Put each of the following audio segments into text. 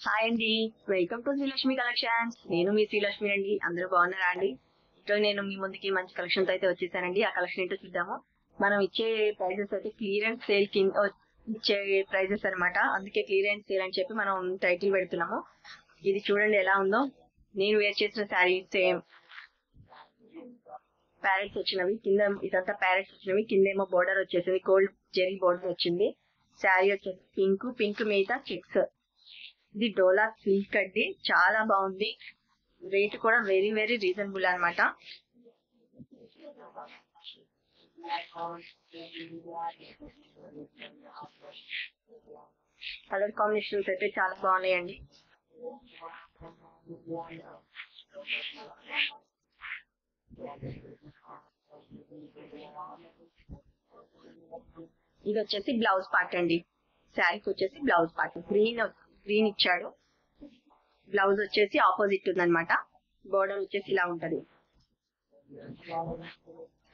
Hi అండి. Welcome to Srilakshmi collections. నేను మీ శ్రీలక్ష్మి అండి. అందరూ బాగున్నారా అండి? ఈరోజు నేను మీ ముందుకి మంచి కలెక్షన్స్ అయితే వచ్చేసానండి. ఆ కలెక్షన్ ఏంటో చూద్దాము. మనం ఇచ్చే ప్రైజెస్ అయితే క్లియరెన్స్ సేల్ కింద ఇచ్చే ప్రైజెస్ అన్నమాట. అందుకే క్లియరెన్స్ సేల్ అని చెప్పి మనం టైటిల్ పెడుతున్నాము. ఇది చూడండి ఎలా ఉందో. నేను వేర్ చేసిన శారీ సేమ్ ప్యారెట్స్ వచ్చినవి, కింద ఇదంతా ప్యారెట్స్ వచ్చినవి, కిందేమో బోర్డర్ వచ్చేసింది, గోల్డ్ జెరీ బోర్డర్ వచ్చింది. శారీ వచ్చేసి పింక్ మీద చెక్స్. ఇది డోలా సిల్క్ అండి, చాలా బాగుంది. రేట్ కూడా వెరీ వెరీ రీజనబుల్ అనమాట. కలర్ కాంబినేషన్స్ అయితే చాలా బాగున్నాయండి. ఇది వచ్చేసి బ్లౌజ్ పార్ట్ అండి. శారీకి వచ్చేసి బ్లౌజ్ పార్ట్ గ్రీన్ ఇచ్చాడు. బ్లౌజ్ వచ్చేసి ఆపోజిట్ ఉందన్నమాట. బోర్డర్ వచ్చేసి ఇలా ఉంటది.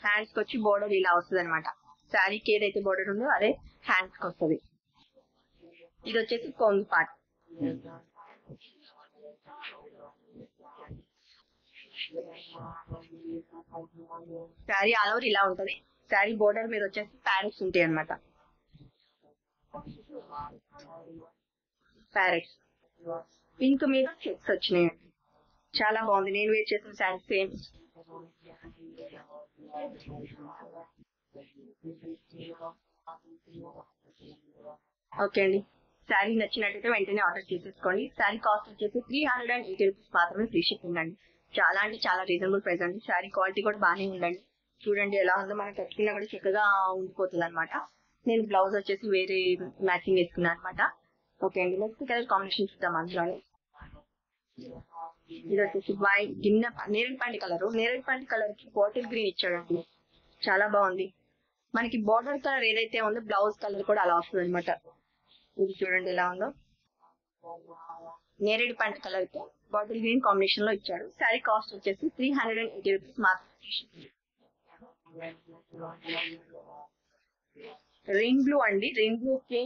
హ్యాండ్స్ కి వచ్చి బోర్డర్ ఇలా వస్తుంది అనమాట. శారీకి ఏదైతే బోర్డర్ ఉందో అదే హ్యాండ్స్ కి వస్తుంది. ఇది వచ్చేసి కొంగు పార్ట్. శారీ ఆల్ ఓవర్ ఇలా ఉంటది. శారీ బోర్డర్ మీద వచ్చేసి ప్యారెట్స్ ఉంటాయి అనమాట. ప్యారెట్స్ పింక్ మీద చెక్స్ వచ్చినాయి. చాలా బాగుంది. నేను వేర్ చేసిన శారీ సేమ్. ఓకే అండి. శారీ నచ్చినట్టయితే వెంటనే ఆర్డర్ చేసేసుకోండి. శారీ కాస్ట్ వచ్చేసి 380 రూపీస్ మాత్రమే, ఫ్రీ షిప్పింగ్ అండి. చాలా అంటే చాలా రీజనబుల్ ప్రైస్ అండి. శారీ క్వాలిటీ కూడా బాగానే ఉందండి. చూడండి ఎలా ఉందో, మనం కట్టుకున్నా కూడా చక్కగా ఉండిపోతుంది అనమాట. నేను బ్లౌజ్ వచ్చేసి వేరే మ్యాచింగ్ వేసుకున్నాను అనమాట. ఓకే అండి. నెక్స్ట్ కలర్ కాంబినేషన్ చూద్దాం అందులోనే. ఇది వచ్చేసి వైట్ గిన్నె నేరేడు పండు కలర్ కి బాటిల్ గ్రీన్ ఇచ్చాడండి. చాలా బాగుంది. మనకి బార్డర్ కలర్ ఏదైతే ఉందో బ్లౌజ్ కలర్ కూడా అలా వస్తుంది అనమాట. ఇది చూడండి ఎలా ఉందో. నేరేడు పండు కలర్ కి బాటిల్ గ్రీన్ కాంబినేషన్ లో ఇచ్చాడు. శారీ కాస్ట్ వచ్చేసి 380 రూపీస్ మాత్రమే. రెయిన్ బ్లూ అండి. రెయిన్ బ్లూ కి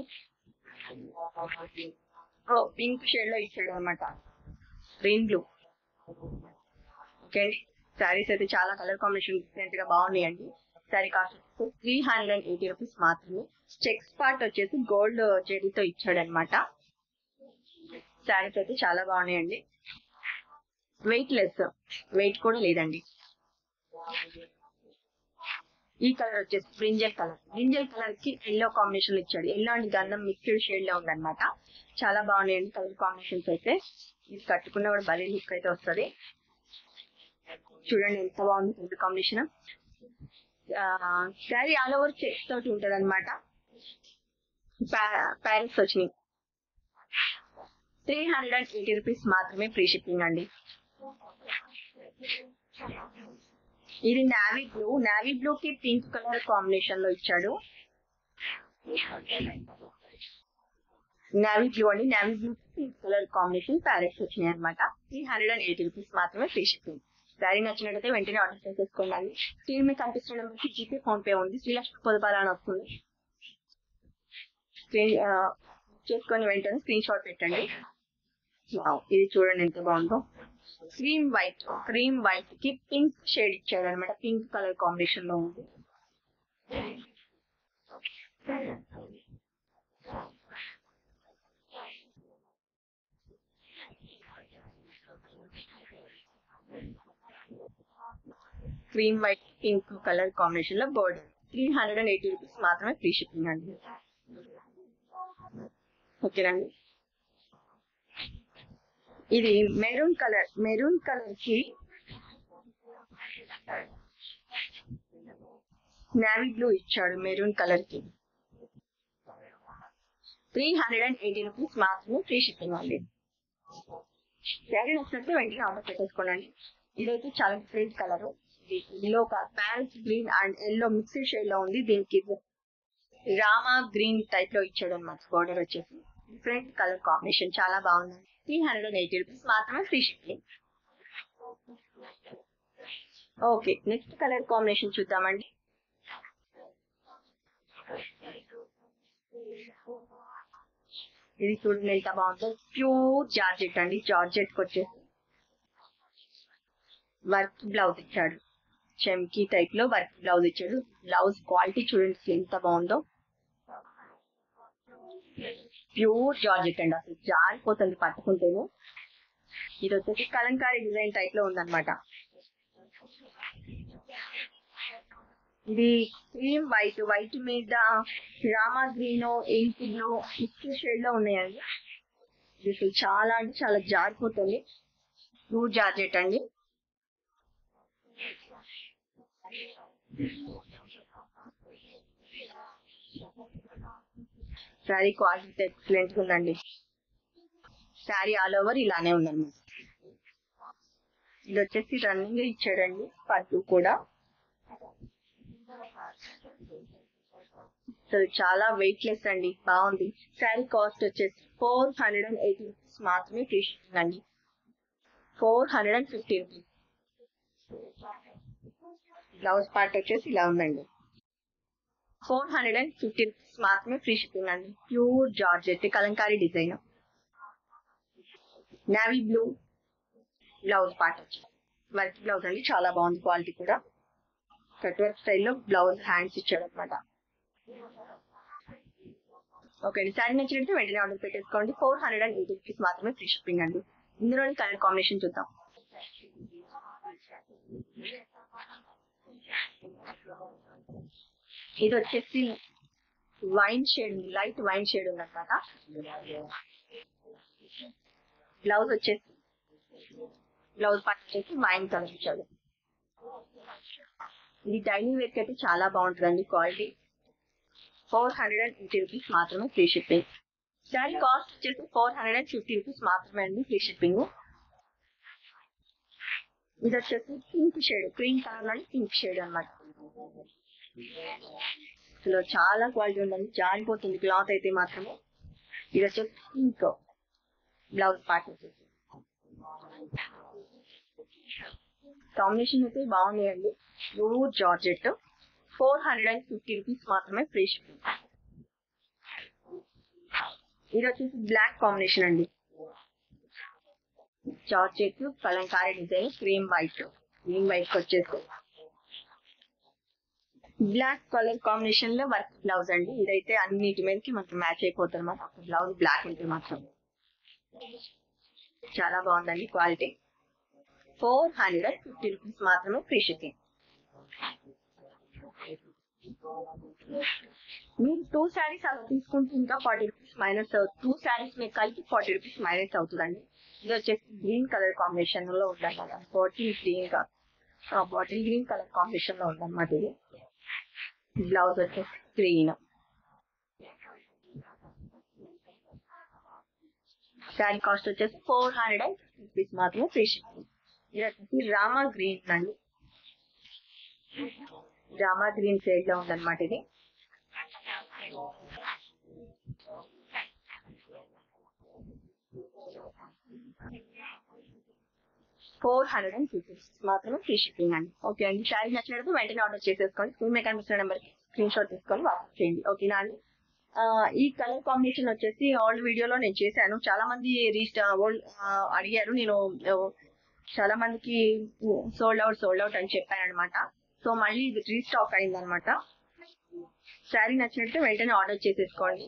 పింక్ షేడ్ లో ఇచ్చాడు అనమాట. Rain blue. ఓకే అండి. శారీస్ అయితే చాలా కలర్ కాంబినేషన్ డిఫరెంట్ గా బాగున్నాయండి. శారీ కాస్ట్ 380 రూపీస్ మాత్రమే. చెక్స్ పార్ట్ వచ్చేసి గోల్డ్ జెరీతో ఇచ్చాడు అనమాట. శారీస్ అయితే చాలా బాగున్నాయండి. వెయిట్ కూడా లేదండి. ఈ కలర్ వచ్చేసి బ్రింజల్ కలర్ కి ఎల్లో కాంబినేషన్ ఇచ్చాడు. ఎల్లో అండ్ గంధం మిక్స్డ్ షేడ్ లో ఉందన్నమాట. చాలా బాగున్నాయండి కలర్ కాంబినేషన్స్ అయితే. ఇది కట్టుకున్న కూడా భలే లుక్ అయితే వస్తుంది. చూడండి ఎంత బాగుంది colour combination. Sari all over checks తోటి ఉంటది అనమాట. ప్యారెట్స్ వచ్చినాయి. 380 రూపీస్ మాత్రమే, ఫ్రీ షిప్పింగ్ అండి. ఇది నావీ బ్లూ కి పింక్ కలర్ కాంబినేషన్ లో ఇచ్చాడు. Navy blue pink colour combination parrots వచ్చినాయి అనమాట. 380 రూపీస్ మాత్రమే, ఫ్రీ షిప్పింగ్. శారీ నచ్చినట్టయితే వెంటనే ఆర్డర్ చేసేసుకోండి. స్క్రీన్ మీద కనిపిస్తున్న నెంబర్కి జీపే ఫోన్ పే ఉంది. శ్రీలక్ష్మి పొదపాల అని వస్తుంది. చేసుకొని వెంటనే స్క్రీన్ షాట్ పెట్టండి. ఇది చూడండి ఎంత బాగుందో. క్రీమ్ వైట్ కి పింక్ షేడ్ ఇచ్చాడు అనమాట. పింక్ కలర్ కాంబినేషన్ లో ఉంది. Cream white pink colour combination లో బోర్డర్. 380 రూపీస్ మాత్రమే, ఫ్రీ షిప్పింగ్ అండి. ఓకేనండి. ఇది మెరూన్ కలర్ కి నావీ బ్లూ ఇచ్చాడు. మెరూన్ కలర్ కి 380 రూపీస్ మాత్రమే, ఫ్రీ షిప్పింగ్ అండి. శారీ నచ్చినట్టు వెంటనే ఆర్డర్ పెట్టేసుకోండి. ఇదైతే చాలా different colour. Yellow parrot green and yellow mixed shade లో ఉంది. దీనికి రామా గ్రీన్ టైప్ లో ఇచ్చాడు అనమాట. బోర్డర్ వచ్చేసి డిఫరెంట్ కలర్ కాంబినేషన్, చాలా బాగుంది. 380 రూపీస్ మాత్రమే, free shipping. Okay, next colour combination చూద్దామండి. ఇది చూడండి ఎంత బాగుందో, ప్యూర్ జార్జెట్ అండి. జార్జెట్ కి వచ్చేసి వర్క్ బ్లౌజ్ ఇచ్చాడు, చెమ్కీ టైప్ లో వర్క్ బ్లౌజ్ ఇచ్చాడు. బ్లౌజ్ క్వాలిటీ చూడండి ఎంత బాగుందో, ప్యూర్ జార్జెట్ అండి, అసలు జారిపోతుంది పట్టుకుంటేనే. ఇది వచ్చేసి కలంకారీ డిజైన్ టైప్ లో ఉందన్నమాట. ఇది క్రీమ్ వైట్, వైట్ మీద Rama green, ink blue, mix shade లో ఉన్నాయండి. ఇది అసలు చాలా అంటే చాలా జారిపోతుంది, ప్యూర్ జార్జెట్ అండి. శారీ క్వాలిటీ ఎక్సలెంట్ ఉందండి. శారీ ఆల్ ఓవర్ ఇలానే ఉందన్నమాట. ఇది వచ్చేసి రన్నింగ్ ఇచ్చాడండి, పట్టు కూడా అసలు చాలా వెయిట్ లెస్ అండి, బాగుంది. శారీ కాస్ట్ వచ్చేసి 480 రూపీస్ మాత్రమే ఫ్రీ షిప్పింగ్ అండి. 450 రూపీస్. బ్లౌజ్ పార్ట్ వచ్చేసి ఇలా ఉందండి. 450 రూపీస్ మాత్రమే ఫ్రీ షిప్పింగ్ అండి. Pure georgette Kalamkari design, navy blue blouse part వచ్చేసి వర్క్ బ్లౌజ్ అండి, చాలా బాగుంది క్వాలిటీ కూడా. కట్ వర్క్ స్టైల్లో బ్లౌజ్ హ్యాండ్స్ ఇచ్చాడు అనమాట. ఓకే అండి, శారీ నచ్చినట్టు వెంటనే ఆర్డర్ పెట్టేసుకోండి. 480 రూపీస్ మాత్రమే ఫ్రీ షిప్పింగ్ అండి. ఇందులోని కలర్ కాంబినేషన్ చూద్దాం. ఇది వచ్చేసి wine shade, light wine shade ఉందన్నమాట. బ్లౌజ్ వచ్చేసి బ్లౌజ్ పార్ట్ వచ్చేసి వైన్ కలర్ ఇచ్చాడు. ఇది డైలీ వేర్ కి అయితే చాలా బాగుంటుందండి క్వాలిటీ. 480 రూపీస్ మాత్రమే ఫ్రీ షిప్పింగ్. శారీ కాస్ట్ వచ్చేసి 450 రూపీస్ మాత్రమే అండి ఫ్రీ షిప్పింగ్. ఇది వచ్చేసి పింక్ షేడ్, క్రీమ్ కలర్ లోని పింక్ షేడ్ అనమాట. అసలు చాలా క్వాలిటీ ఉందండి, జారిపోతుంది క్లాత్ అయితే మాత్రమే. ఇది వచ్చేసి పింక్ బ్లౌజ్ పార్ట్ వచ్చేసి కాంబినేషన్ అయితే బాగున్నాయండి. ప్యూర్ జార్జెట్, 450 రూపీస్ మాత్రమే ఫ్రీ షిప్పింగ్. ఇది వచ్చేసి బ్లాక్ కాంబినేషన్ అండి, georgette Kalamkari design, cream white వచ్చేసి బ్లాక్ కలర్ కాంబినేషన్ లో వర్క్ బ్లౌజ్ అండి. ఇదైతే అన్నిటి మీదకి మనకి మ్యాచ్ అయిపోతుంది అన్నమాట. బ్లౌజ్ బ్లాక్ ఉంటే మాత్రం చాలా బాగుందండి క్వాలిటీ. 450 రూపీస్ మాత్రమే ఫ్రీ షిప్పింగ్. మీరు 2 శారీస్ అలా తీసుకుంటే ఇంకా 40 రూపీస్ మైనస్ అవుతుంది. 2 శారీస్ మీకు కలిపి 40 రూపీస్ మైనస్ అవుతుందండి. ఇది వచ్చేసి గ్రీన్ కలర్ కాంబినేషన్ లో ఉందన్నమాట. బాటిల్ గ్రీన్ కలర్ కాంబినేషన్ లో ఉందన్నమాట. ఇది బ్లౌజ్ వచ్చేసి గ్రీన్. శారీ కాస్ట్ వచ్చేసి 400 రూపీస్ మాత్రమే ఫ్రీ షిప్పింగ్. ఇది వచ్చేసి రామా గ్రీన్ అండి, రామా గ్రీన్ షేడ్ లో ఉందన్నమాట. ఇది 450 రూపీస్ మాత్రమే ఫ్రీ షిప్పింగ్ అండి. ఓకే అండి, శారీ నచ్చినట్టు వెంటనే ఆర్డర్ చేసేసుకోండి. స్క్రీన్ మీద కనిపిస్తున్న నెంబర్ కి స్క్రీన్ షాట్ తీసుకొని వాట్సాప్ చేయండి. ఓకేనా అండి. ఈ కలర్ కాంబినేషన్ వచ్చేసి ఓల్డ్ వీడియోలో నేను చేశాను. చాలా మంది అడిగారు. నేను చాలా మందికి సోల్డ్ అవుట్ అని చెప్పాను అనమాట. సో మళ్ళీ ఇది రీస్టాక్ అయింది అనమాట. శారీ నచ్చినట్టు వెంటనే ఆర్డర్ చేసేసుకోండి.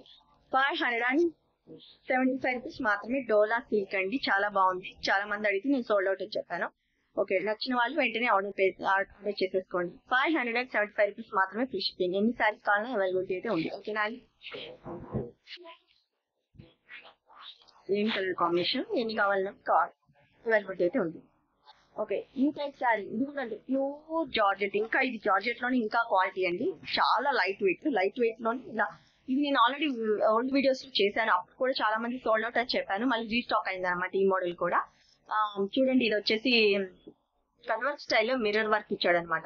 575 రూపీస్ మాత్రమే డోలా సిల్క్ అండి, చాలా బాగుంది. చాలా మంది అడిగితే నేను సోల్డ్ అవుట్ అని చెప్పాను. ఓకే, నచ్చిన వాళ్ళు వెంటనే ఆర్డర్ చేసేసుకోండి. 575 రూపీస్ మాత్రమే ఫ్రీ షిప్పింగ్. ఎన్ని శారీస్ కావాలన్నా అవైలబిలిటీ అయితే ఉంది. ఓకేనా అండి. ఏం కలర్ కాంబినేషన్ ఎన్ని కావాలన్నా అవైలబిలిటీ అయితే ఉంది. ఓకే, ఈ టైప్ శారీ ఇది కూడా అండి ప్యూర్ జార్జెట్. ఇంకా ఇది జార్జెట్ లోని ఇంకా క్వాలిటీ అండి, చాలా లైట్ వెయిట్ లోని ఇలా. ఇది నేను ఆల్రెడీ ఓల్డ్ వీడియోస్ లో చేశాను, అప్పుడు కూడా చాలా మంది సోల్డ్ అవుట్ అని చెప్పాను. మళ్ళీ రీస్టాక్ అయింది అనమాట ఈ మోడల్ కూడా. చూడండి, ఇది వచ్చేసి కన్వర్ట్ స్టైల్లో మిర్రర్ వర్క్ ఇచ్చాడు అనమాట.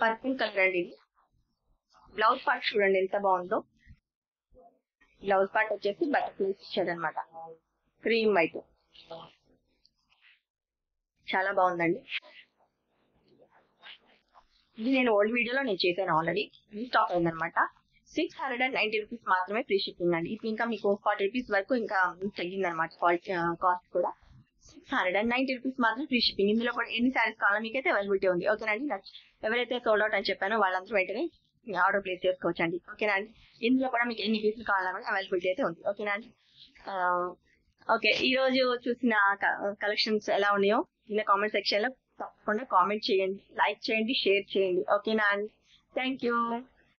పర్పుల్ కలర్ అండి. ఇది బ్లౌజ్ పార్ట్ చూడండి ఎంత బాగుందో. బ్లౌజ్ పార్ట్ వచ్చేసి బటర్ఫ్లైస్ ఇచ్చాడు అనమాట, క్రీమ్ వైట్. చాలా బాగుందండి. ఇది నేను ఓల్డ్ వీడియోలో నేను చేశాను, ఆల్రెడీ రీస్టాక్ అయిందనమాట. 690 రూపీస్ మాత్రమే ఫ్రీ షిప్పింగ్ అండి. ఇప్పుడు ఇంకా మీకు 40 రూపీస్ వరకు ఇంకా తగ్గింది అనమాట కాస్ట్ కూడా. 690 రూపీస్ మాత్రం ఫ్రీ షిప్పింగ్. ఇందులో కూడా ఎన్ని శారీస్ కావాలో మీకైతే అవైలబిలిటీ ఉంది. ఓకేనండి. ఎవరైతే సోల్డ్ అవుట్ అని చెప్పానో వాళ్ళందరూ వెంటనే ఆర్డర్ ప్లేస్ చేసుకోవచ్చు అండి. ఓకేనండి. ఇందులో కూడా మీకు ఎన్ని పీసులు కావాలన్నా అవైలబిలిటీ అయితే ఉంది. ఓకేనండి. ఓకే, ఈ రోజు చూసిన కలెక్షన్స్ ఎలా ఉన్నాయో కింద కామెంట్ సెక్షన్ లో తప్పకుండా కామెంట్ చేయండి, లైక్ చేయండి, షేర్ చేయండి. ఓకేనా అండి. Thank you.